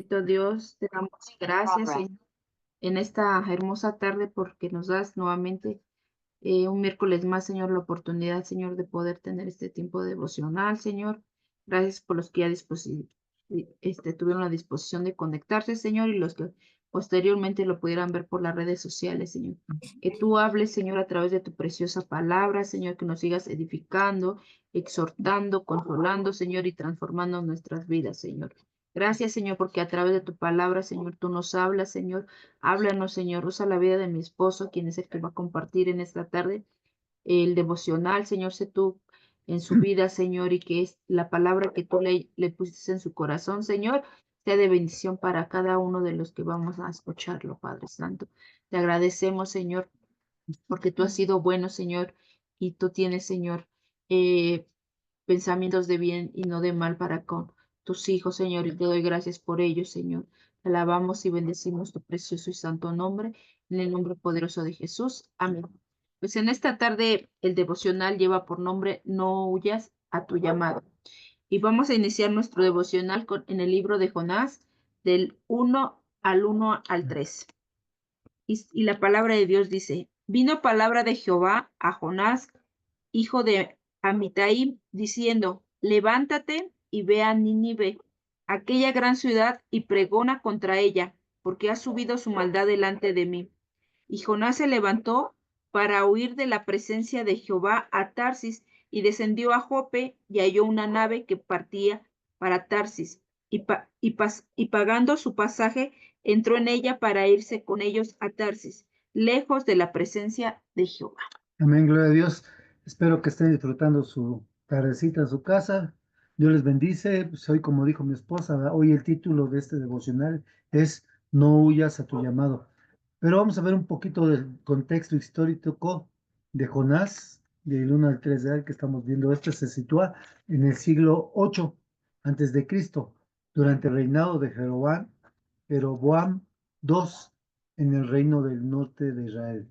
Bendito Dios, te damos gracias, Señor, en esta hermosa tarde porque nos das nuevamente un miércoles más, Señor, la oportunidad, Señor, de poder tener este tiempo devocional, Señor. Gracias por los que ya tuvieron la disposición de conectarse, Señor, y los que posteriormente lo pudieran ver por las redes sociales, Señor. Que tú hables, Señor, a través de tu preciosa palabra, Señor, que nos sigas edificando, exhortando, consolando, Señor, y transformando nuestras vidas, Señor. Gracias, Señor, porque a través de tu palabra, Señor, tú nos hablas, Señor. Háblanos, Señor. Usa la vida de mi esposo, quien es el que va a compartir en esta tarde el devocional, Señor. Sé tú en su vida, Señor, y que es la palabra que tú le pusiste en su corazón, Señor, sea de bendición para cada uno de los que vamos a escucharlo, Padre Santo. Te agradecemos, Señor, porque tú has sido bueno, Señor, y tú tienes, Señor, eh, pensamientos de bien y no de mal para con tus hijos, Señor, y te doy gracias por ellos, Señor. Te alabamos y bendecimos tu precioso y santo nombre, en el nombre poderoso de Jesús. Amén. Pues en esta tarde el devocional lleva por nombre No huyas a tu llamado. Y vamos a iniciar nuestro devocional en el libro de Jonás, del 1 al 3. Y la palabra de Dios dice, vino palabra de Jehová a Jonás, hijo de Amitai, diciendo, levántate y ve a Nínive, aquella gran ciudad, y pregona contra ella, porque ha subido su maldad delante de mí. Y Jonás se levantó para huir de la presencia de Jehová a Tarsis, y descendió a Jope, y halló una nave que partía para Tarsis, y pagando su pasaje, entró en ella para irse con ellos a Tarsis, lejos de la presencia de Jehová. Amén, gloria a Dios. Espero que estén disfrutando su tardecita en su casa. Dios les bendice. Pues hoy, como dijo mi esposa, ¿verdad? Hoy el título de este devocional es No huyas a tu llamado. Pero vamos a ver un poquito del contexto histórico de Jonás, del 1 al 3 de él que estamos viendo. Este se sitúa en el siglo 8 antes de Cristo, durante el reinado de Jeroboam II en el reino del norte de Israel.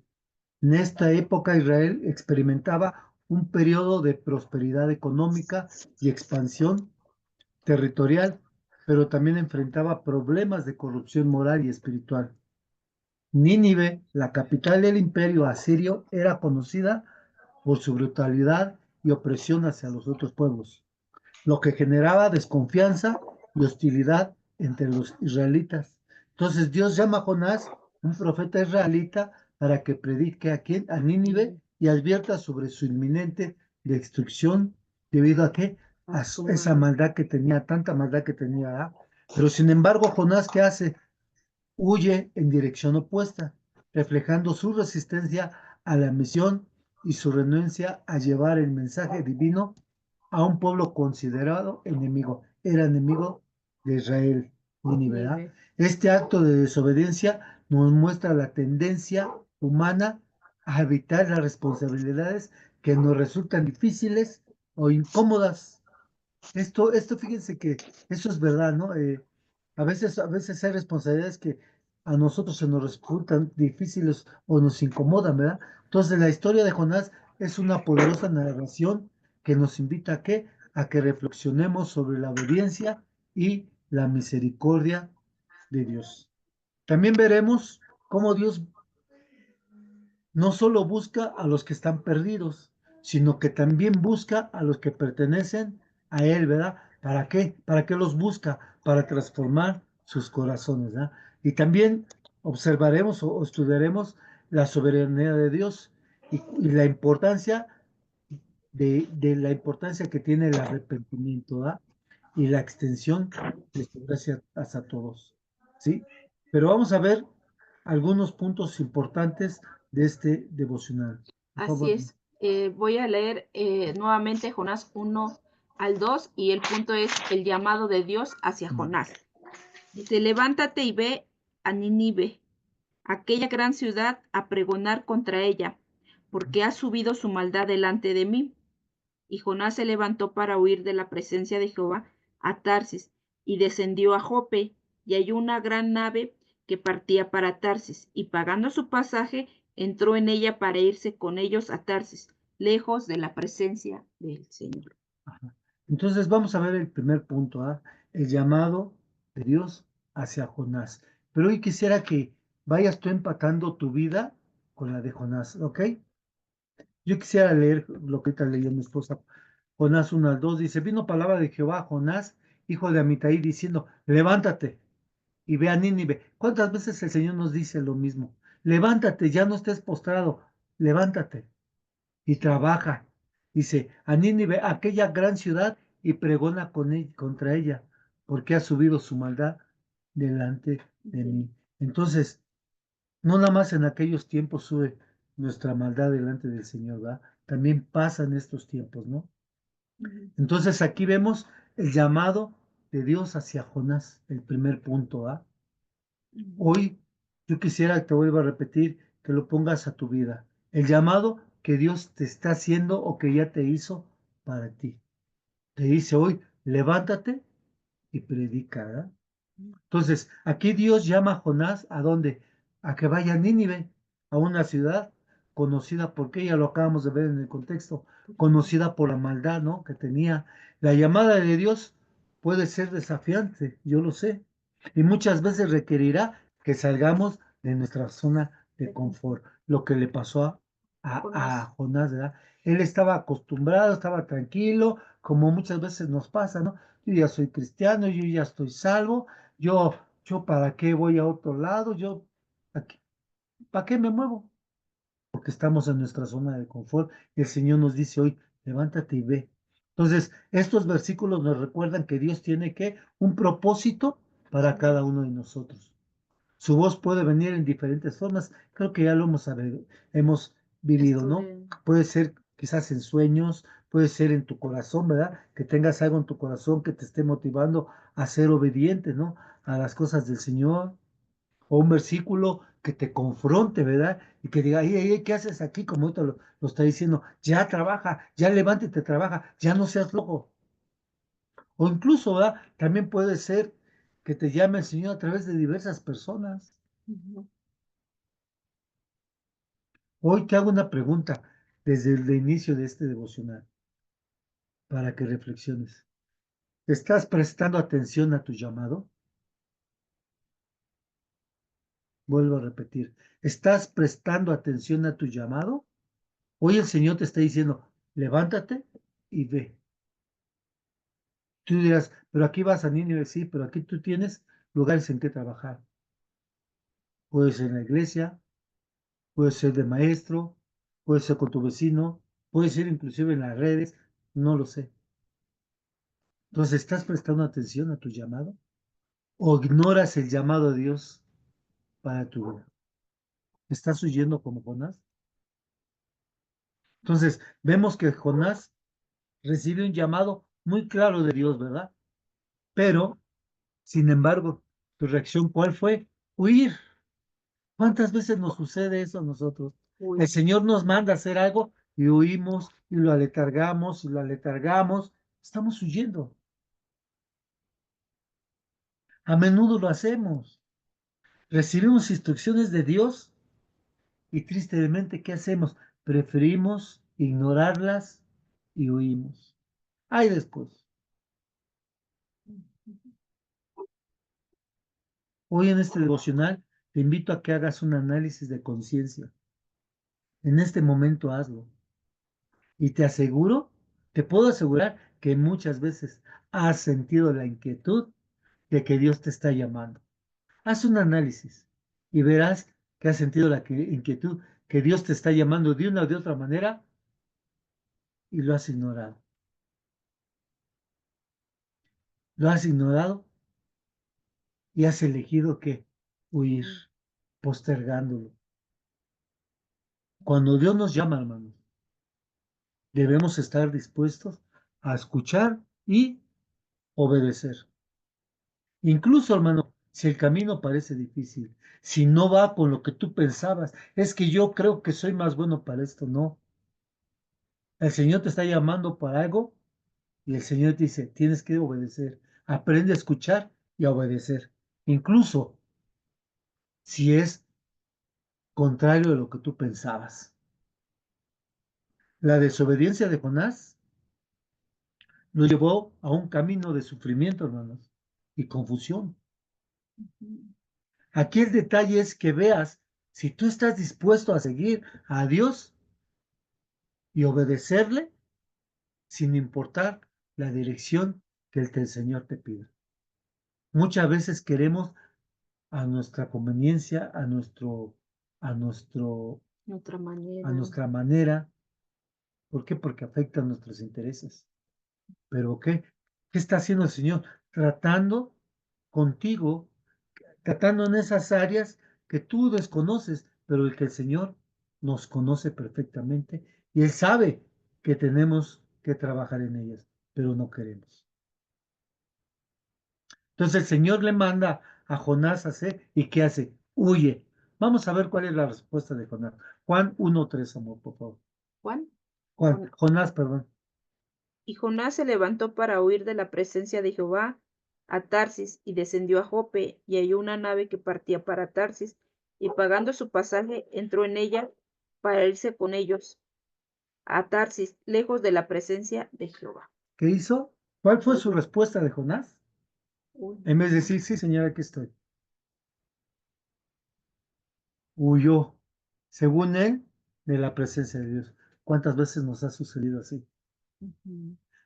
En esta época Israel experimentaba un periodo de prosperidad económica y expansión territorial, pero también enfrentaba problemas de corrupción moral y espiritual. Nínive, la capital del imperio asirio, era conocida por su brutalidad y opresión hacia los otros pueblos, lo que generaba desconfianza y hostilidad entre los israelitas. Entonces Dios llama a Jonás, un profeta israelita, para que predique a Nínive y advierta sobre su inminente destrucción debido a que esa maldad que tenía, tanta maldad que tenía. ¿Ah? Pero sin embargo, Jonás, ¿qué hace? Huye en dirección opuesta, reflejando su resistencia a la misión y su renuencia a llevar el mensaje divino a un pueblo considerado enemigo. Era enemigo de Israel, Nínive. Este acto de desobediencia nos muestra la tendencia humana a evitar las responsabilidades que nos resultan difíciles o incómodas. Fíjense que eso es verdad, ¿no? A veces hay responsabilidades que a nosotros se nos resultan difíciles o nos incomodan, ¿verdad? Entonces, la historia de Jonás es una poderosa narración que nos invita a que reflexionemos sobre la obediencia y la misericordia de Dios. También veremos cómo Dios no solo busca a los que están perdidos, sino que también busca a los que pertenecen a Él, ¿verdad? ¿Para qué? ¿Para qué los busca? Para transformar sus corazones, ¿verdad? Y también observaremos o estudiaremos la soberanía de Dios y la importancia de la importancia que tiene el arrepentimiento, ¿verdad? Y la extensión de su gracia hacia todos, ¿sí? Pero vamos a ver algunos puntos importantes de este devocional. Por Así favor. es. Voy a leer nuevamente Jonás 1 al 2 y el punto es el llamado de Dios hacia Jonás. Dice, levántate y ve a Nínive, aquella gran ciudad, a pregonar contra ella, porque ha subido su maldad delante de mí. Y Jonás se levantó para huir de la presencia de Jehová a Tarsis, y descendió a Jope, y halló una gran nave que partía para Tarsis, y pagando su pasaje, entró en ella para irse con ellos a Tarsis, lejos de la presencia del Señor. Entonces vamos a ver el primer punto, ¿ah? El llamado de Dios hacia Jonás. Pero hoy quisiera que vayas tú empatando tu vida con la de Jonás, ¿ok? Yo quisiera leer lo que ahorita leyó mi esposa. Jonás 1 al 2 dice, vino palabra de Jehová a Jonás, hijo de Amitai, diciendo, levántate y ve a Nínive. ¿Cuántas veces el Señor nos dice lo mismo? Levántate, ya no estés postrado, levántate y trabaja. Dice, a Nínive, aquella gran ciudad, y pregona contra ella, porque ha subido su maldad delante de mí. Entonces, no nada más en aquellos tiempos sube nuestra maldad delante del Señor, ¿verdad? También pasa en estos tiempos, ¿no? Entonces aquí vemos el llamado de Dios hacia Jonás, el primer punto, ¿ah? Hoy yo quisiera que te vuelva a repetir, que lo pongas a tu vida. El llamado que Dios te está haciendo o que ya te hizo para ti. Te dice hoy, levántate y predica, ¿verdad? Entonces, aquí Dios llama a Jonás ¿a dónde? A que vaya a Nínive, a una ciudad conocida por qué, ya lo acabamos de ver en el contexto, conocida por la maldad, ¿no? Que tenía. La llamada de Dios puede ser desafiante, yo lo sé, y muchas veces requerirá que salgamos de nuestra zona de confort, lo que le pasó a Jonás, ¿verdad? Él estaba acostumbrado, estaba tranquilo, como muchas veces nos pasa, ¿no? Yo ya soy cristiano, yo ya estoy salvo, yo, yo para qué voy a otro lado, yo, ¿para qué me muevo? Porque estamos en nuestra zona de confort y el Señor nos dice hoy, levántate y ve. Entonces, estos versículos nos recuerdan que Dios tiene que un propósito para cada uno de nosotros. Su voz puede venir en diferentes formas, creo que ya lo hemos vivido, ¿no? Puede ser quizás en sueños, puede ser en tu corazón, ¿verdad? Que tengas algo en tu corazón que te esté motivando a ser obediente, ¿no? A las cosas del Señor, o un versículo que te confronte, ¿verdad? Y que diga, ¿qué haces aquí? Como ahorita lo está diciendo, ya trabaja, ya levántate, trabaja, ya no seas loco. O incluso, ¿verdad? También puede ser que te llame el Señor a través de diversas personas. Hoy te hago una pregunta desde el inicio de este devocional para que reflexiones. ¿Estás prestando atención a tu llamado? Vuelvo a repetir. ¿Estás prestando atención a tu llamado? Hoy el Señor te está diciendo, levántate y ve. Tú dirás, pero aquí vas a Nínive, sí, pero aquí tú tienes lugares en que trabajar. Puede ser en la iglesia, puede ser de maestro, puede ser con tu vecino, puede ser inclusive en las redes, no lo sé. Entonces, ¿estás prestando atención a tu llamado? ¿O ignoras el llamado de Dios para tu vida? ¿Estás huyendo como Jonás? Entonces, vemos que Jonás recibe un llamado muy claro de Dios, ¿verdad? Pero, sin embargo, tu reacción, ¿cuál fue? Huir. ¿Cuántas veces nos sucede eso a nosotros? El Señor nos manda a hacer algo y huimos y lo aletargamos y lo aletargamos. Estamos huyendo. A menudo lo hacemos. Recibimos instrucciones de Dios y tristemente, ¿qué hacemos? Preferimos ignorarlas y huimos. Ay, después. Hoy en este devocional te invito a que hagas un análisis de conciencia. En este momento hazlo. Y te aseguro, te puedo asegurar que muchas veces has sentido la inquietud de que Dios te está llamando. Haz un análisis y verás que has sentido la inquietud que Dios te está llamando de una o de otra manera y lo has ignorado. Lo has ignorado y has elegido que huir, postergándolo. Cuando Dios nos llama, hermanos, debemos estar dispuestos a escuchar y obedecer. Incluso, hermano, si el camino parece difícil, si no va con lo que tú pensabas, es que yo creo que soy más bueno para esto, no. El Señor te está llamando para algo y el Señor te dice, tienes que obedecer. Aprende a escuchar y a obedecer. Incluso si es contrario de lo que tú pensabas. La desobediencia de Jonás lo llevó a un camino de sufrimiento, hermanos, y confusión. Aquí el detalle es que veas si tú estás dispuesto a seguir a Dios y obedecerle sin importar la dirección que el Señor te pida. Muchas veces queremos a nuestra conveniencia, a nuestro, Otra a manera. nuestra manera. ¿Por qué? Porque afectan nuestros intereses. ¿Pero qué? ¿Qué está haciendo el Señor? Tratando contigo, tratando en esas áreas que tú desconoces, pero el que el Señor nos conoce perfectamente y Él sabe que tenemos que trabajar en ellas, pero no queremos. Entonces el Señor le manda a Jonás a hacer, ¿y qué hace? Huye. Vamos a ver cuál es la respuesta de Jonás. Juan 1:3, amor, por favor. Juan. Jonás, perdón. Y Jonás se levantó para huir de la presencia de Jehová a Tarsis y descendió a Jope y halló una nave que partía para Tarsis y pagando su pasaje entró en ella para irse con ellos a Tarsis, lejos de la presencia de Jehová. ¿Qué hizo? ¿Cuál fue su respuesta de Jonás? En vez de decir, sí, señora, aquí estoy. Huyó, según él, de la presencia de Dios. ¿Cuántas veces nos ha sucedido así?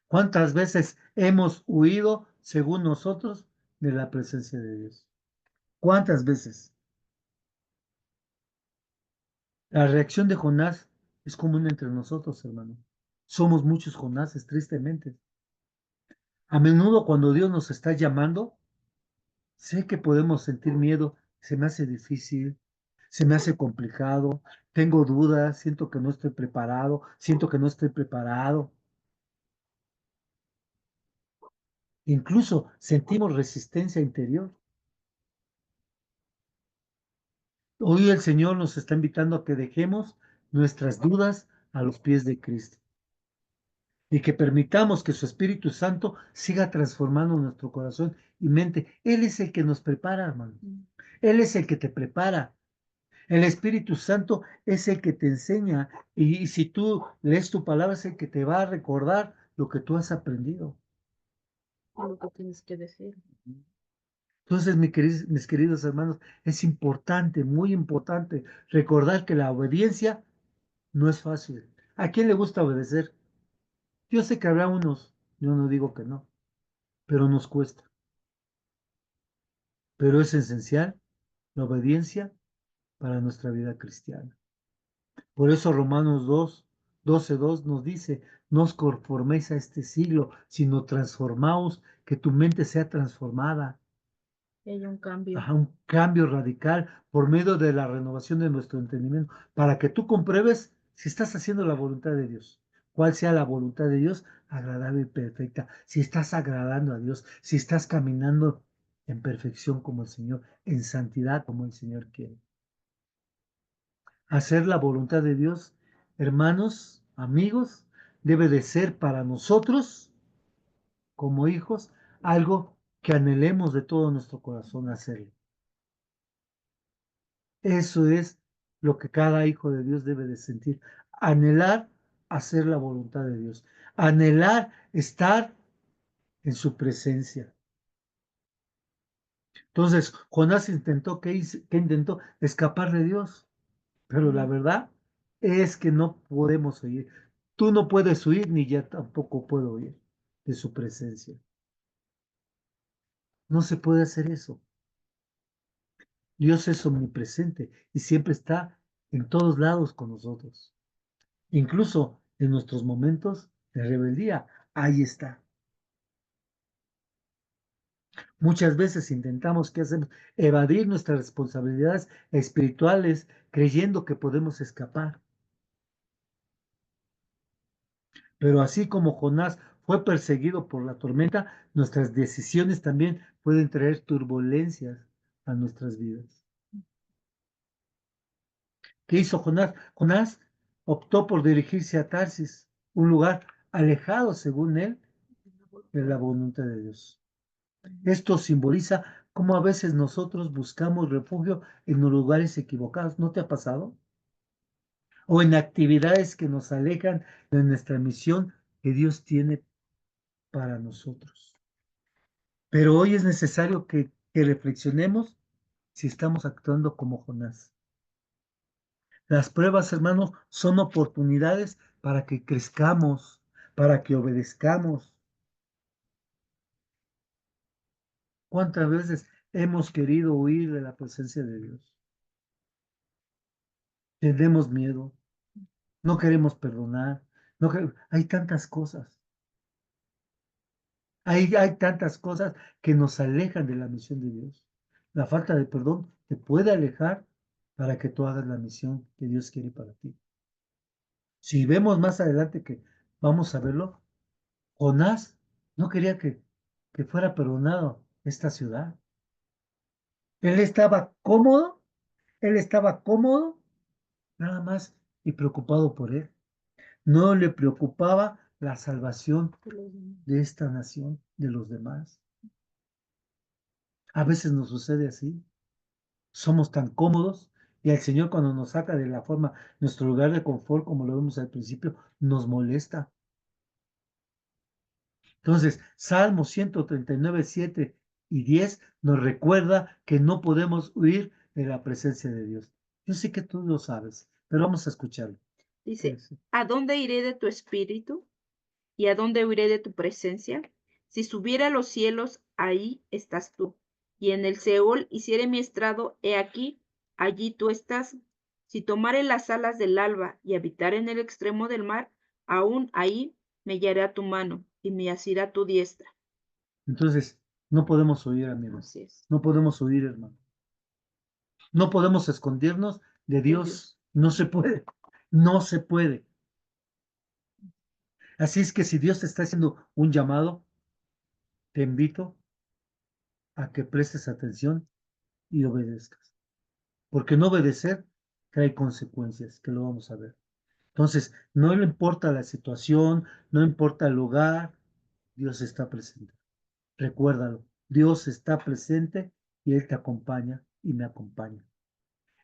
¿Cuántas veces hemos huido, según nosotros, de la presencia de Dios? ¿Cuántas veces? La reacción de Jonás es común entre nosotros, hermano. Somos muchos Jonases, tristemente. A menudo cuando Dios nos está llamando, sé que podemos sentir miedo, se me hace difícil, se me hace complicado, tengo dudas, siento que no estoy preparado, siento que no estoy preparado. Incluso sentimos resistencia interior. Hoy el Señor nos está invitando a que dejemos nuestras dudas a los pies de Cristo y que permitamos que su Espíritu Santo siga transformando nuestro corazón y mente. Él es el que nos prepara, hermano. Él es el que te prepara. El Espíritu Santo es el que te enseña y si tú lees tu palabra es el que te va a recordar lo que tú has aprendido. Lo que tienes que decir. Entonces, mis queridos hermanos, es importante, muy importante, recordar que la obediencia no es fácil. ¿A quién le gusta obedecer? Yo sé que habrá unos, yo no digo que no, pero nos cuesta. Pero es esencial la obediencia para nuestra vida cristiana. Por eso Romanos 12:2 nos dice, no os conforméis a este siglo, sino transformaos, que tu mente sea transformada. Hay un cambio. Un cambio radical por medio de la renovación de nuestro entendimiento, para que tú compruebes si estás haciendo la voluntad de Dios, cuál sea la voluntad de Dios, agradable y perfecta, si estás agradando a Dios, si estás caminando en perfección como el Señor, en santidad como el Señor quiere. Hacer la voluntad de Dios, hermanos, amigos, debe de ser para nosotros, como hijos, algo que anhelemos de todo nuestro corazón hacerlo. Eso es lo que cada hijo de Dios debe de sentir. Anhelar hacer la voluntad de Dios. Anhelar estar en su presencia. Entonces, Jonás intentó, ¿qué intentó? Escapar de Dios. Pero la verdad es que no podemos huir. Tú no puedes huir, ni yo tampoco puedo huir de su presencia. No se puede hacer eso. Dios es omnipresente y siempre está en todos lados con nosotros. Incluso en nuestros momentos de rebeldía, ahí está. Muchas veces intentamos, ¿qué hacemos? Evadir nuestras responsabilidades espirituales creyendo que podemos escapar. Pero así como Jonás fue perseguido por la tormenta, nuestras decisiones también pueden traer turbulencias a nuestras vidas. ¿Qué hizo Jonás? Jonás optó por dirigirse a Tarsis, un lugar alejado, según él, de la voluntad de Dios. Esto simboliza cómo a veces nosotros buscamos refugio en los lugares equivocados. ¿No te ha pasado? O en actividades que nos alejan de nuestra misión que Dios tiene para nosotros. Pero hoy es necesario que que reflexionemos si estamos actuando como Jonás. Las pruebas, hermanos, son oportunidades para que crezcamos, para que obedezcamos. ¿Cuántas veces hemos querido huir de la presencia de Dios? Tenemos miedo, no queremos perdonar, hay tantas cosas. Hay tantas cosas que nos alejan de la misión de Dios. La falta de perdón te puede alejar para que tú hagas la misión que Dios quiere para ti. Si vemos más adelante que vamos a verlo, Jonás no quería que fuera perdonado esta ciudad. Él estaba cómodo, él estaba cómodo, nada más y preocupado por él. No le preocupaba la salvación de esta nación, de los demás. A veces nos sucede así. Somos tan cómodos y el Señor cuando nos saca de la forma, nuestro lugar de confort, como lo vimos al principio, nos molesta. Entonces, Salmo 139, 7 y 10 nos recuerda que no podemos huir de la presencia de Dios. Yo sé que tú lo sabes, pero vamos a escucharlo. Dice, ¿a dónde iré de tu espíritu? ¿Y a dónde huiré de tu presencia? Si subiera a los cielos, ahí estás tú. Y en el Seol hiciere mi estrado, he aquí, allí tú estás. Si tomare las alas del alba y habitar en el extremo del mar, aún ahí me hallará tu mano y me asirá tu diestra. Entonces, no podemos huir, amigos. Así es. No podemos huir, hermano. No podemos escondernos de Dios. No se puede. No se puede. Así es que si Dios te está haciendo un llamado, te invito a que prestes atención y obedezcas. Porque no obedecer trae consecuencias, que lo vamos a ver. Entonces, no le importa la situación, no importa el lugar, Dios está presente. Recuérdalo, Dios está presente y Él te acompaña y me acompaña.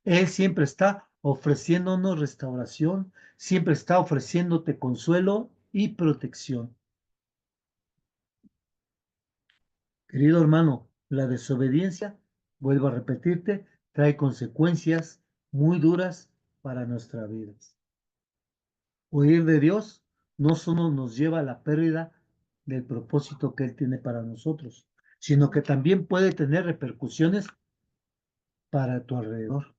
Él siempre está ofreciéndonos restauración, siempre está ofreciéndote consuelo y protección. Querido hermano, la desobediencia, vuelvo a repetirte, trae consecuencias muy duras para nuestras vidas. Huir de Dios no solo nos lleva a la pérdida del propósito que Él tiene para nosotros, sino que también puede tener repercusiones para tu alrededor.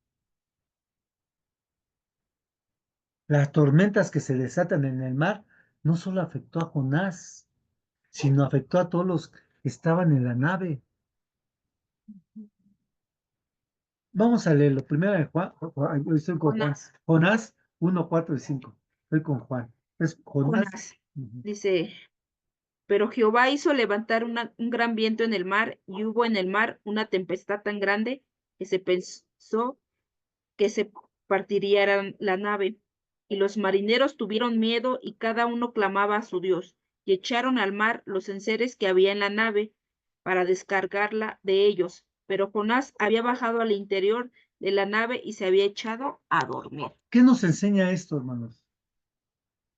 Las tormentas que se desatan en el mar no solo afectó a Jonás, sino afectó a todos los que estaban en la nave. Vamos a leerlo. Primero en Juan, estoy con Juan. Jonás 1, 4 y 5. Estoy con Juan. Es Jonás. Jonás dice, pero Jehová hizo levantar un gran viento en el mar, y hubo en el mar una tempestad tan grande que se pensó que se partiría la nave. Y los marineros tuvieron miedo y cada uno clamaba a su Dios, y echaron al mar los enseres que había en la nave para descargarla de ellos. Pero Jonás había bajado al interior de la nave y se había echado a dormir. ¿Qué nos enseña esto, hermanos?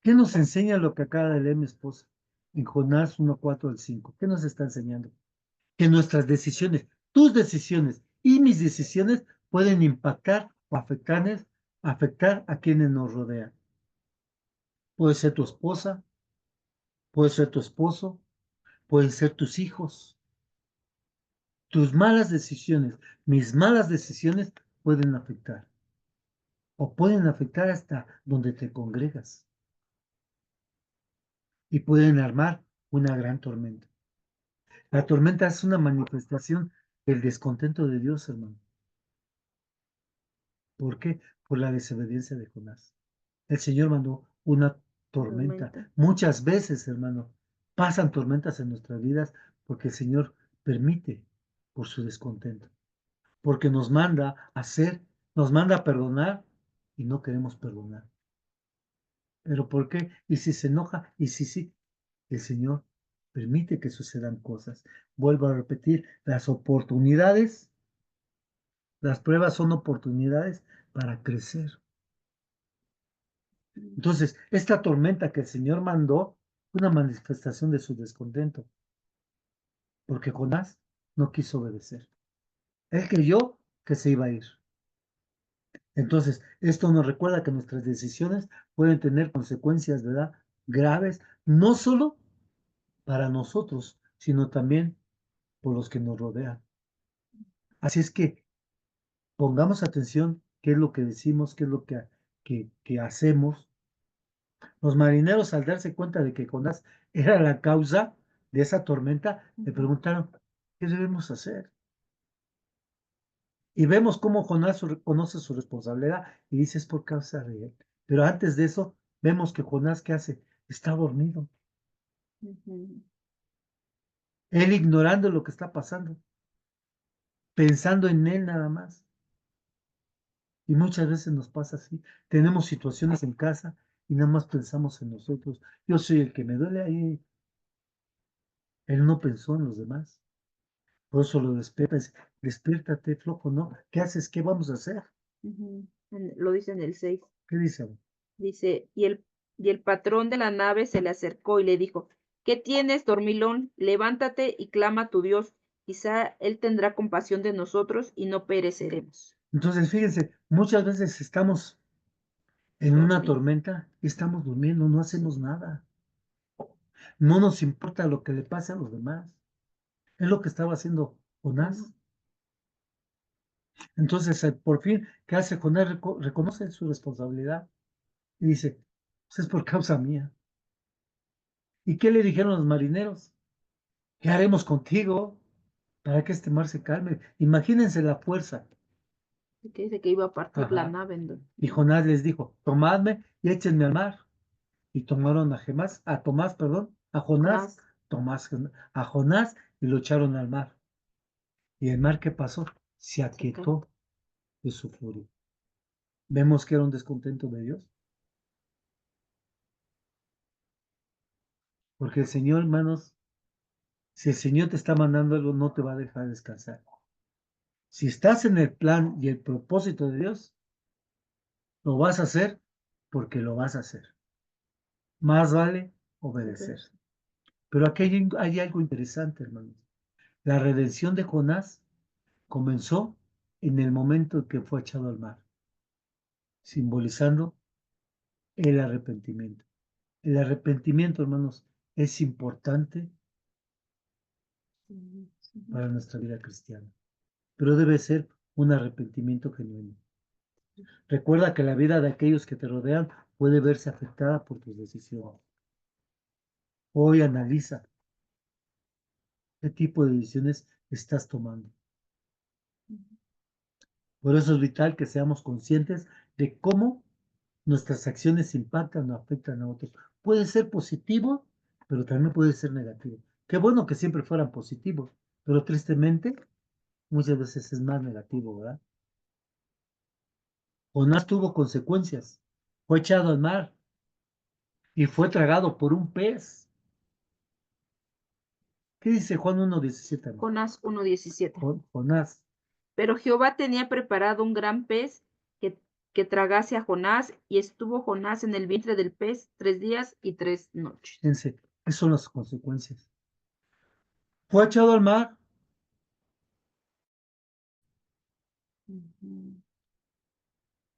¿Qué nos enseña lo que acaba de leer mi esposa en Jonás 1, 4 al 5? ¿Qué nos está enseñando? Que nuestras decisiones, tus decisiones y mis decisiones pueden impactar o afectar a quienes nos rodean. Puede ser tu esposa, puede ser tu esposo, pueden ser tus hijos. Tus malas decisiones, mis malas decisiones pueden afectar o pueden afectar hasta donde te congregas y pueden armar una gran tormenta. La tormenta es una manifestación del descontento de Dios, hermano. ¿Por qué? Por la desobediencia de Jonás. El Señor mandó una tormenta. Muchas veces, hermano, pasan tormentas en nuestras vidas porque el Señor permite por su descontento. Porque nos manda a hacer, nos manda a perdonar y no queremos perdonar. ¿Pero por qué? Y si se enoja, y si sí, el Señor permite que sucedan cosas. Vuelvo a repetir, las pruebas son oportunidades para crecer. Entonces, esta tormenta que el Señor mandó fue una manifestación de su descontento, porque Jonás no quiso obedecer. Él creyó que se iba a ir. Entonces, esto nos recuerda que nuestras decisiones pueden tener consecuencias, ¿verdad? Graves, no solo para nosotros, sino también por los que nos rodean. Así es que pongamos atención qué es lo que decimos, qué es lo que hacemos. Los marineros, al darse cuenta de que Jonás era la causa de esa tormenta, le preguntaron, ¿qué debemos hacer? Y vemos cómo Jonás reconoce su responsabilidad y dice, es por causa de él. Pero antes de eso, vemos que Jonás, ¿qué hace? Está dormido. Él ignorando lo que está pasando, pensando en él nada más. Y muchas veces nos pasa así. Tenemos situaciones en casa y nada más pensamos en nosotros. Yo soy el que me duele ahí. Él no pensó en los demás. Por eso lo despierta. Dice, despiértate, flojo, ¿no? ¿Qué haces? ¿Qué vamos a hacer? Lo dice en el 6. ¿Qué dice? Dice, y el patrón de la nave se le acercó y le dijo, ¿qué tienes, dormilón? Levántate y clama a tu Dios. Quizá Él tendrá compasión de nosotros y no pereceremos. Entonces, fíjense, muchas veces estamos en una Dormido. tormenta y estamos durmiendo, no hacemos nada. No nos importa lo que le pase a los demás. Es lo que estaba haciendo Jonás. Entonces, por fin, ¿qué hace Jonás? Reconoce su responsabilidad y dice, pues es por causa mía. ¿Y qué le dijeron los marineros? ¿Qué haremos contigo para que este mar se calme? Imagínense la fuerza. Que dice que iba a partir la Ajá. nave. Y Jonás les dijo, tomadme y échenme al mar. Y tomaron a Tomás, perdón, a Jonás, Jonás. A Jonás y lo echaron al mar. ¿Y el mar qué pasó? Se Se calma. aquietó de su furia. Vemos que era un descontento de Dios. Porque el Señor, hermanos, si el Señor te está mandando algo, no te va a dejar descansar. Si estás en el plan y el propósito de Dios, lo vas a hacer porque lo vas a hacer. Más vale obedecer. Pero aquí hay algo interesante, hermanos. La redención de Jonás comenzó en el momento en que fue echado al mar, simbolizando el arrepentimiento. El arrepentimiento, hermanos, es importante para nuestra vida cristiana, pero debe ser un arrepentimiento genuino. Recuerda que la vida de aquellos que te rodean puede verse afectada por tus decisiones. Hoy analiza qué tipo de decisiones estás tomando. Por eso es vital que seamos conscientes de cómo nuestras acciones impactan o afectan a otros. Puede ser positivo, pero también puede ser negativo. Qué bueno que siempre fueran positivos, pero tristemente muchas veces es más negativo, ¿verdad? Jonás tuvo consecuencias. Fue echado al mar y fue tragado por un pez. ¿Qué dice Juan 1:17? Jonás 1:17. Jonás. Pero Jehová tenía preparado un gran pez que tragase a Jonás, y estuvo Jonás en el vientre del pez 3 días y 3 noches. Fíjense, esas son las consecuencias. Fue echado al mar.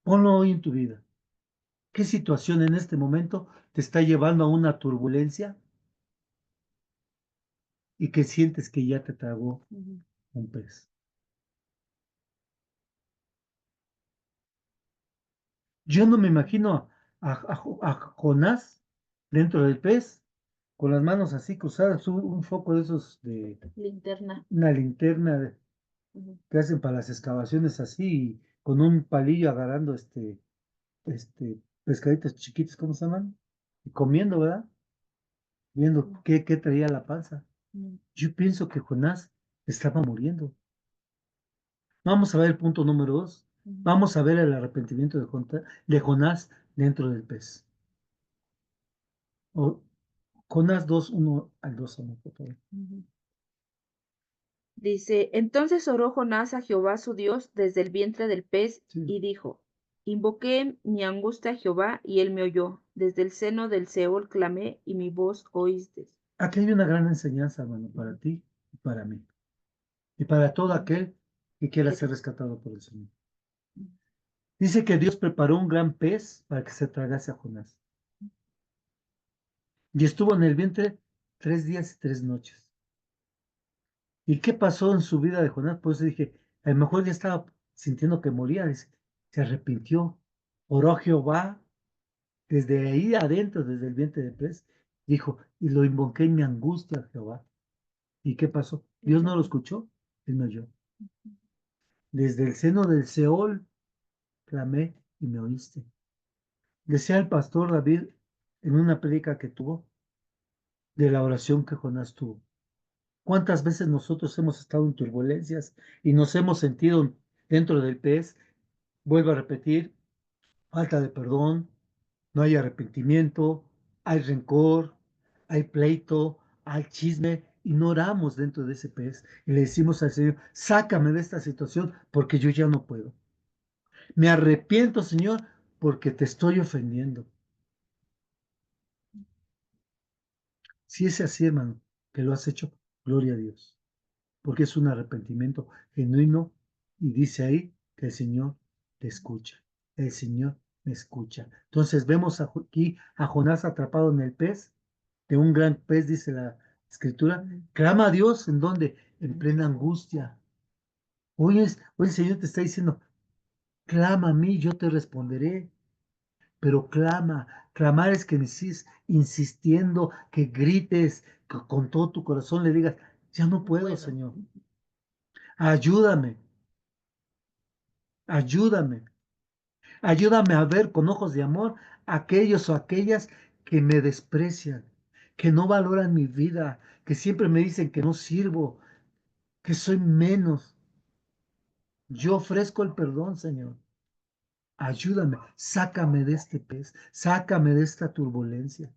Ponlo hoy en tu vida. ¿Qué situación en este momento te está llevando a una turbulencia y que sientes que ya te tragó un pez? Yo no me imagino a Jonás dentro del pez, con las manos así cruzadas, un foco de esos de Linterna. una linterna que hacen para las excavaciones así, y con un palillo agarrando pescaditos chiquitos, ¿cómo se llaman? Y comiendo, ¿verdad? Viendo qué traía la panza. Yo pienso que Jonás estaba muriendo. Vamos a ver el punto número 2. Vamos a ver el arrepentimiento de Jonás dentro del pez. O Jonás 2, 1 al 2, por favor. Dice, entonces oró Jonás a Jehová su Dios desde el vientre del pez Sí. y dijo, invoqué mi angustia a Jehová y él me oyó. Desde el seno del Seol clamé y mi voz oíste. Aquí hay una gran enseñanza, hermano, para ti y para mí. Y para todo aquel y quiera ser rescatado por el Señor. Dice que Dios preparó un gran pez para que se tragase a Jonás. Y estuvo en el vientre 3 días y 3 noches. ¿Y qué pasó en su vida de Jonás? Pues dije, a lo mejor ya estaba sintiendo que moría. Dice, se arrepintió, oró a Jehová desde ahí adentro, desde el vientre del pez. Dijo, y lo invoqué en mi angustia a Jehová. ¿Y qué pasó? Dios no lo escuchó, él me oyó. Desde el seno del Seol clamé y me oíste. Decía el pastor David en una prédica que tuvo de la oración que Jonás tuvo. ¿Cuántas veces nosotros hemos estado en turbulencias y nos hemos sentido dentro del pez? Vuelvo a repetir, falta de perdón, no hay arrepentimiento, hay rencor, hay pleito, hay chisme y no oramos dentro de ese pez y le decimos al Señor, sácame de esta situación porque yo ya no puedo. Me arrepiento, Señor, porque te estoy ofendiendo. Si es así, hermano, que lo has hecho, gloria a Dios, porque es un arrepentimiento genuino y dice ahí que el Señor te escucha. El Señor me escucha. Entonces vemos aquí a Jonás atrapado en el pez, de un gran pez, dice la escritura. Clama a Dios en donde, en plena angustia. Hoy el Señor te está diciendo, clama a mí, yo te responderé. Pero clama, clamar es que me estés insistiendo, que grites, que con todo tu corazón le digas, ya no puedo, Señor. Ayúdame, ayúdame, ayúdame a ver con ojos de amor a aquellos o aquellas que me desprecian, que no valoran mi vida, que siempre me dicen que no sirvo, que soy menos. Yo ofrezco el perdón, Señor. Ayúdame, sácame de este pez, sácame de esta turbulencia.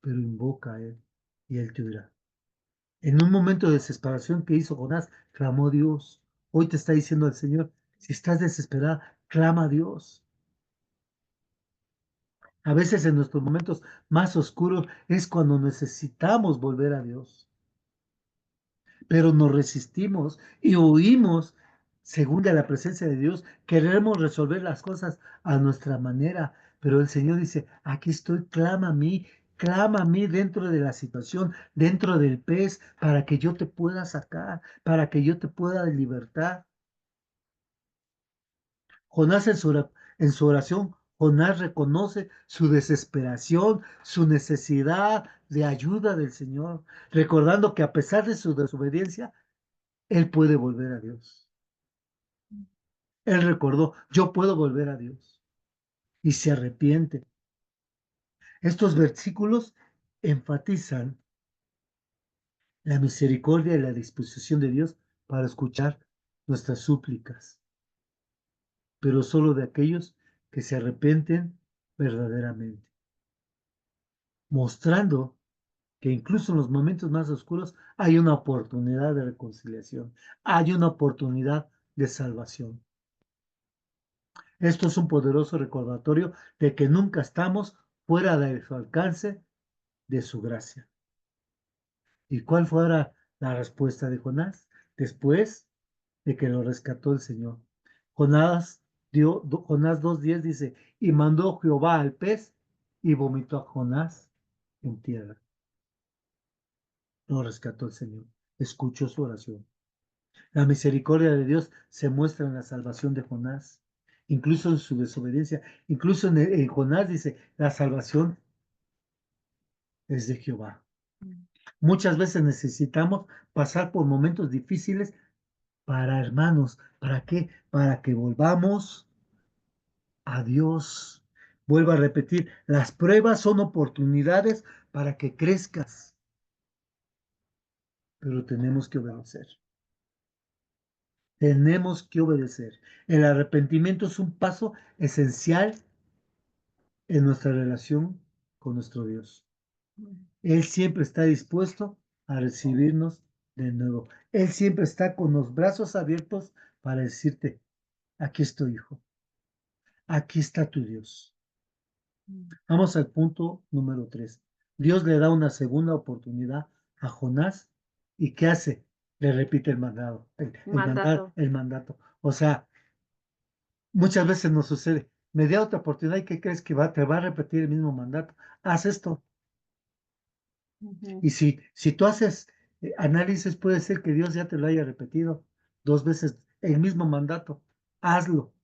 Pero invoca a Él y Él te oirá. En un momento de desesperación que hizo Jonás, clamó a Dios. Hoy te está diciendo el Señor, si estás desesperada, clama a Dios. A veces en nuestros momentos más oscuros es cuando necesitamos volver a Dios. Pero nos resistimos y huimos según de la presencia de Dios. Queremos resolver las cosas a nuestra manera, pero el Señor dice, aquí estoy, clama a mí dentro de la situación, dentro del pez, para que yo te pueda sacar, para que yo te pueda libertar. Jonás en su oración, Jonás reconoce su desesperación, su necesidad de ayuda del Señor, recordando que a pesar de su desobediencia, él puede volver a Dios. Él recordó, yo puedo volver a Dios. Y se arrepiente. Estos versículos enfatizan la misericordia y la disposición de Dios para escuchar nuestras súplicas, pero solo de aquellos que se arrepienten verdaderamente, mostrando que incluso en los momentos más oscuros hay una oportunidad de reconciliación, hay una oportunidad de salvación. Esto es un poderoso recordatorio de que nunca estamos fuera de su alcance, de su gracia. ¿Y cuál fuera la respuesta de Jonás? Después de que lo rescató el Señor. Jonás 2:10 dice, y mandó Jehová al pez y vomitó a Jonás en tierra. Lo rescató el Señor. Escuchó su oración. La misericordia de Dios se muestra en la salvación de Jonás, incluso en su desobediencia, incluso en Jonás dice, la salvación es de Jehová. Muchas veces necesitamos pasar por momentos difíciles para, hermanos, ¿para qué? Para que volvamos a Dios. Vuelvo a repetir, las pruebas son oportunidades para que crezcas, pero tenemos que obedecer. Tenemos que obedecer. El arrepentimiento es un paso esencial en nuestra relación con nuestro Dios. Él siempre está dispuesto a recibirnos de nuevo. Él siempre está con los brazos abiertos para decirte, aquí estoy, hijo. Aquí está tu Dios. Vamos al punto número 3. Dios le da una segunda oportunidad a Jonás. ¿Y qué hace? Le repite el mandado, Mandato. el mandato. O sea, muchas veces nos sucede, me da otra oportunidad y ¿qué crees que te va a repetir el mismo mandato? Haz esto. Ujú. Y si tú haces análisis, puede ser que Dios ya te lo haya repetido 2 veces el mismo mandato. Hazlo.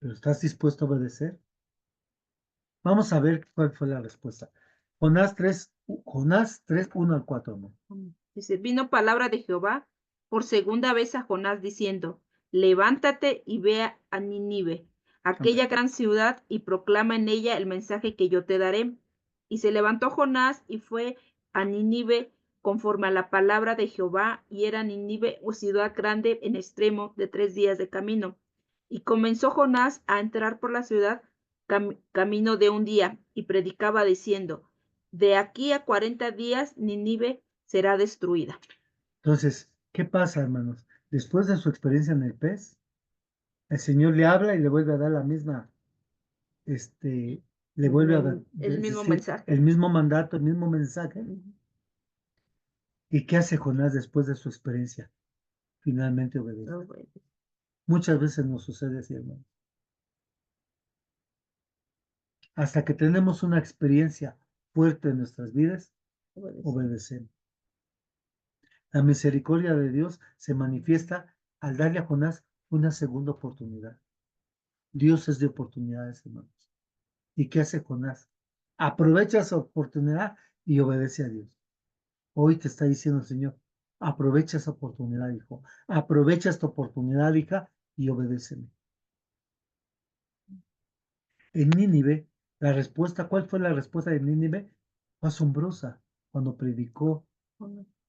¿Pero estás dispuesto a obedecer? Vamos a ver cuál fue la respuesta. Jonás 3 1 al 4, amor. Dice, vino palabra de Jehová por segunda vez a Jonás diciendo, levántate y ve a Nínive, Amén. aquella gran ciudad, y proclama en ella el mensaje que yo te daré. Y se levantó Jonás y fue a Nínive conforme a la palabra de Jehová, y era Nínive una ciudad grande en extremo de 3 días de camino. Y comenzó Jonás a entrar por la ciudad camino de un día, y predicaba diciendo, de aquí a 40 días Nínive será destruida. Entonces, ¿qué pasa, hermanos? Después de su experiencia en el pez, el Señor le habla y le vuelve a dar la misma, le vuelve a El mismo decir mensaje. el mismo mandato, el mismo mensaje. ¿Y qué hace Jonás después de su experiencia? Finalmente obedece. Muchas veces nos sucede así, hermanos. Hasta que tenemos una experiencia fuerte en nuestras vidas, obedecemos. La misericordia de Dios se manifiesta al darle a Jonás una segunda oportunidad. Dios es de oportunidades, hermanos. ¿Y qué hace Jonás? Aprovecha esa oportunidad y obedece a Dios. Hoy te está diciendo el Señor, aprovecha esa oportunidad, hijo. Aprovecha esta oportunidad, hija, y obedéceme. En Nínive, ¿cuál fue la respuesta de Nínive? Fue asombrosa cuando predicó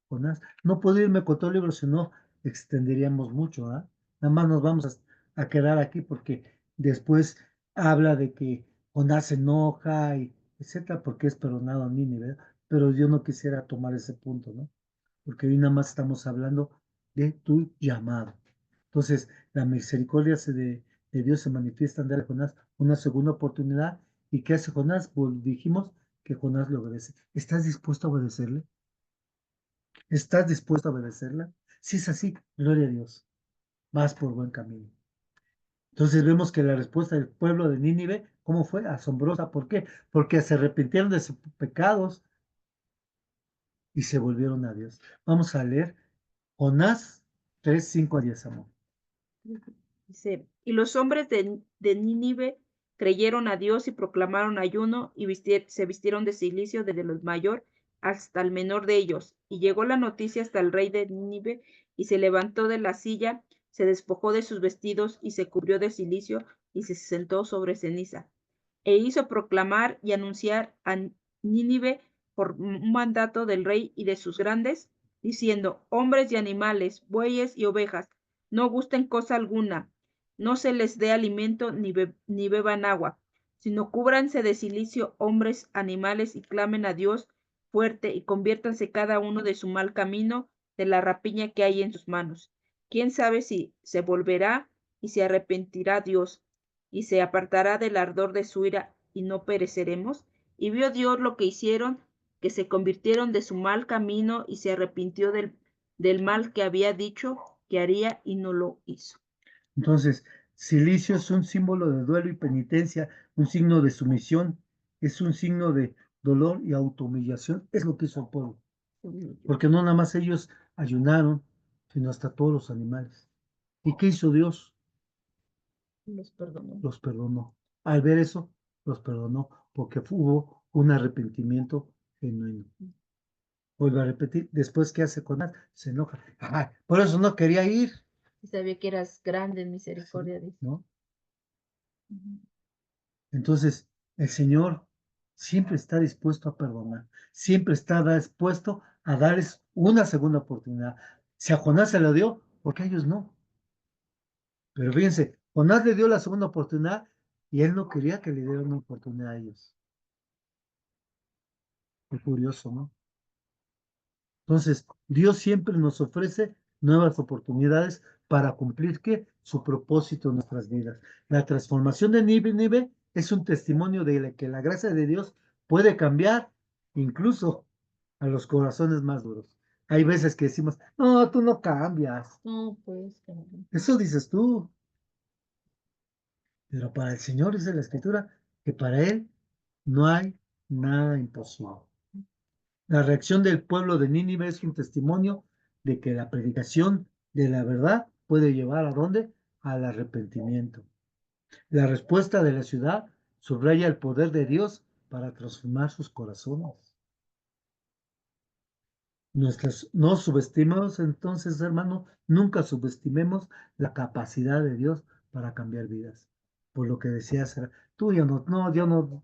Jonás. No puedo irme con todo el libro, si no extenderíamos mucho, ¿ah? Nada más nos vamos a quedar aquí porque después habla de que Jonás se enoja y etcétera, porque es perdonado a Nínive, pero yo no quisiera tomar ese punto, ¿no? Porque hoy nada más estamos hablando de tu llamado. Entonces, la misericordia de Dios se manifiesta en darle a Jonás una segunda oportunidad. ¿Y qué hace Jonás? Pues dijimos que Jonás le obedece. ¿Estás dispuesto a obedecerle? ¿Estás dispuesto a obedecerla? Si es así, gloria a Dios, vas por buen camino. Entonces vemos que la respuesta del pueblo de Nínive, ¿cómo fue? Asombrosa. ¿Por qué? Porque se arrepintieron de sus pecados y se volvieron a Dios. Vamos a leer Jonás 3 5 a 10, amor. Dice, y los hombres de Nínive creyeron a Dios y proclamaron ayuno y se vistieron de cilicio desde el mayor hasta el menor de ellos. Y llegó la noticia hasta el rey de Nínive y se levantó de la silla, se despojó de sus vestidos y se cubrió de cilicio y se sentó sobre ceniza. E hizo proclamar y anunciar a Nínive por un mandato del rey y de sus grandes, diciendo, hombres y animales, bueyes y ovejas, no gusten cosa alguna, no se les dé alimento ni beban agua, sino cúbranse de cilicio hombres, animales, y clamen a Dios fuerte, y conviértanse cada uno de su mal camino, de la rapiña que hay en sus manos. ¿Quién sabe si se volverá y se arrepentirá Dios, y se apartará del ardor de su ira, y no pereceremos? Y vio Dios lo que hicieron, que se convirtieron de su mal camino, y se arrepintió del mal que había dicho que haría, y no lo hizo. Entonces, cilicio es un símbolo de duelo y penitencia, un signo de sumisión, es un signo de dolor y autohumillación. Es lo que hizo el pueblo. Porque no nada más ellos ayunaron, sino hasta todos los animales. ¿Y qué hizo Dios? Los perdonó. Los perdonó. Al ver eso, los perdonó, porque hubo un arrepentimiento genuino. Vuelvo a repetir, después, ¿qué hace Jonás? Se enoja. Ajá, por eso no quería ir. Sabía que eras grande en misericordia, dice. ¿No? Entonces, el Señor siempre está dispuesto a perdonar, siempre está dispuesto a darles una segunda oportunidad. Si a Jonás se lo dio, ¿por qué a ellos no? Pero fíjense, Jonás le dio la segunda oportunidad y él no quería que le dieran una oportunidad a ellos. Qué curioso, ¿no? Entonces, Dios siempre nos ofrece nuevas oportunidades para cumplir ¿qué? Su propósito en nuestras vidas. La transformación de Nínive es un testimonio de que la gracia de Dios puede cambiar incluso a los corazones más duros. Hay veces que decimos, no, tú no cambias. No, pues, Eso dices tú. Pero para el Señor dice la Escritura que para Él no hay nada imposible. La reacción del pueblo de Nínive es un testimonio de que la predicación de la verdad puede llevar ¿a dónde? Al arrepentimiento. La respuesta de la ciudad subraya el poder de Dios para transformar sus corazones. No subestimemos entonces, hermano, nunca subestimemos la capacidad de Dios para cambiar vidas. Por lo que decías, tú ya no, no,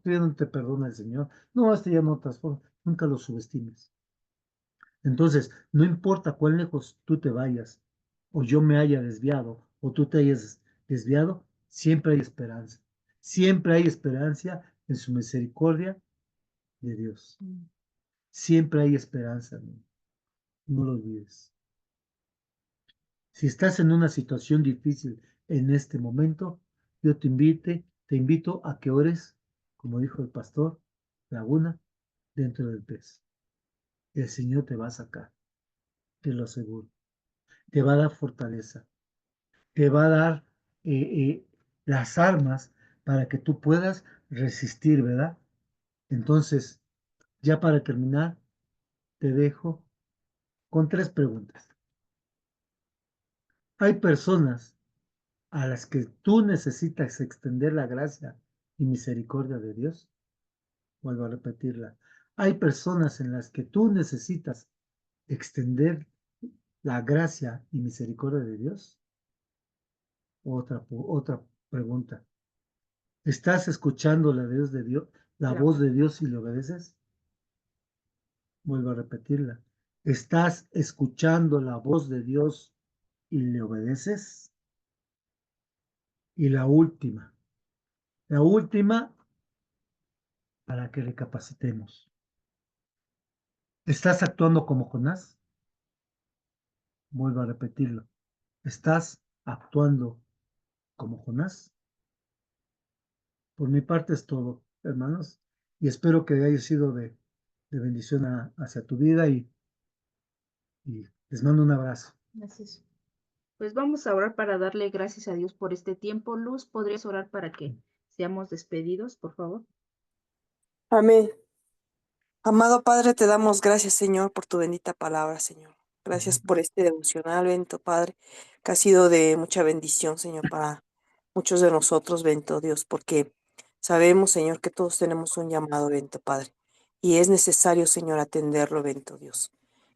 tú ya no te perdona el Señor. No, este ya no transforma. Nunca lo subestimes. Entonces, no importa cuán lejos tú te vayas, o yo me haya desviado, o tú te hayas desviado, siempre hay esperanza. Siempre hay esperanza en su misericordia de Dios. Siempre hay esperanza, ¿no? No lo olvides. Si estás en una situación difícil en este momento, yo te invito a que ores, como dijo el pastor Laguna, dentro del pez. El Señor te va a sacar, te lo aseguro. Te va a dar fortaleza, te va a dar eh, eh, las armas para que tú puedas resistir, ¿verdad? Entonces, ya para terminar, te dejo con 3 preguntas. Hay personas a las que tú necesitas extender la gracia y misericordia de Dios. Vuelvo a repetirla. Hay personas en las que tú necesitas extender la gracia y misericordia de Dios. Otra pregunta. ¿Estás escuchando la voz de Dios y le obedeces? Vuelvo a repetirla. ¿Estás escuchando la voz de Dios y le obedeces? Y la última, para que recapacitemos. ¿Estás actuando como Jonás? Vuelvo a repetirlo. ¿Estás actuando como Jonás? Por mi parte es todo, hermanos, y espero que haya sido de bendición hacia tu vida y les mando un abrazo. Gracias. Pues vamos a orar para darle gracias a Dios por este tiempo. Luz, ¿podrías orar para que seamos despedidos, por favor? Amén. Amado Padre, te damos gracias, Señor, por tu bendita palabra, Señor. Gracias por este devocional, bendito Padre, que ha sido de mucha bendición, Señor, para muchos de nosotros, bendito Dios, porque sabemos, Señor, que todos tenemos un llamado, bendito Padre, y es necesario, Señor, atenderlo, bendito Dios.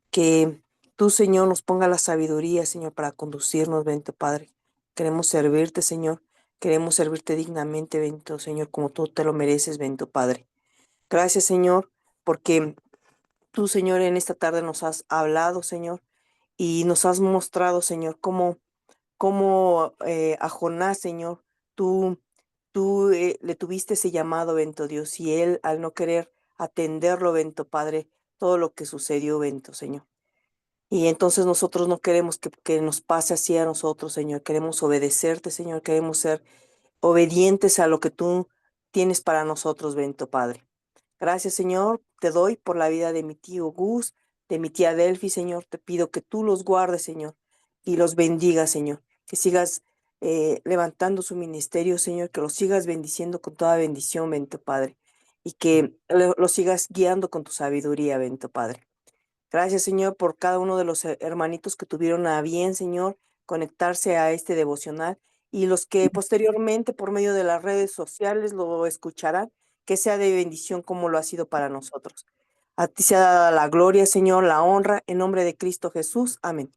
Que tú, Señor, nos ponga la sabiduría, Señor, para conducirnos, bendito Padre. Queremos servirte, Señor. Queremos servirte dignamente, bendito Señor, como tú te lo mereces, bendito Padre. Gracias, Señor, porque tú, Señor, en esta tarde nos has hablado, Señor, y nos has mostrado, Señor, cómo a Jonás, Señor, tú le tuviste ese llamado, bendito Dios, y él, al no querer atenderlo, bendito Padre, todo lo que sucedió, bendito Señor. Y entonces nosotros no queremos que nos pase así a nosotros, Señor. Queremos obedecerte, Señor. Queremos ser obedientes a lo que tú tienes para nosotros, bendito Padre. Gracias, Señor, te doy por la vida de mi tío Gus, de mi tía Delphi, Señor. Te pido que tú los guardes, Señor, y los bendigas, Señor. Que sigas levantando su ministerio, Señor, que los sigas bendiciendo con toda bendición, bendito Padre, y que los sigas guiando con tu sabiduría, bendito Padre. Gracias, Señor, por cada uno de los hermanitos que tuvieron a bien, Señor, conectarse a este devocional y los que posteriormente por medio de las redes sociales lo escucharán, que sea de bendición como lo ha sido para nosotros. A ti sea dada la gloria, Señor, la honra, en nombre de Cristo Jesús. Amén.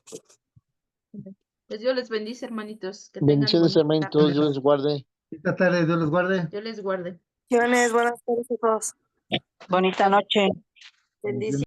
Pues Dios les bendice, hermanitos. Que tengan Bendiciones, bonita hermanitos. tarde. Dios les guarde. Esta tarde, Dios los guarde. Dios les guarde. Bendiciones, buenas tardes a todos. Bonita noche. Bendiciones.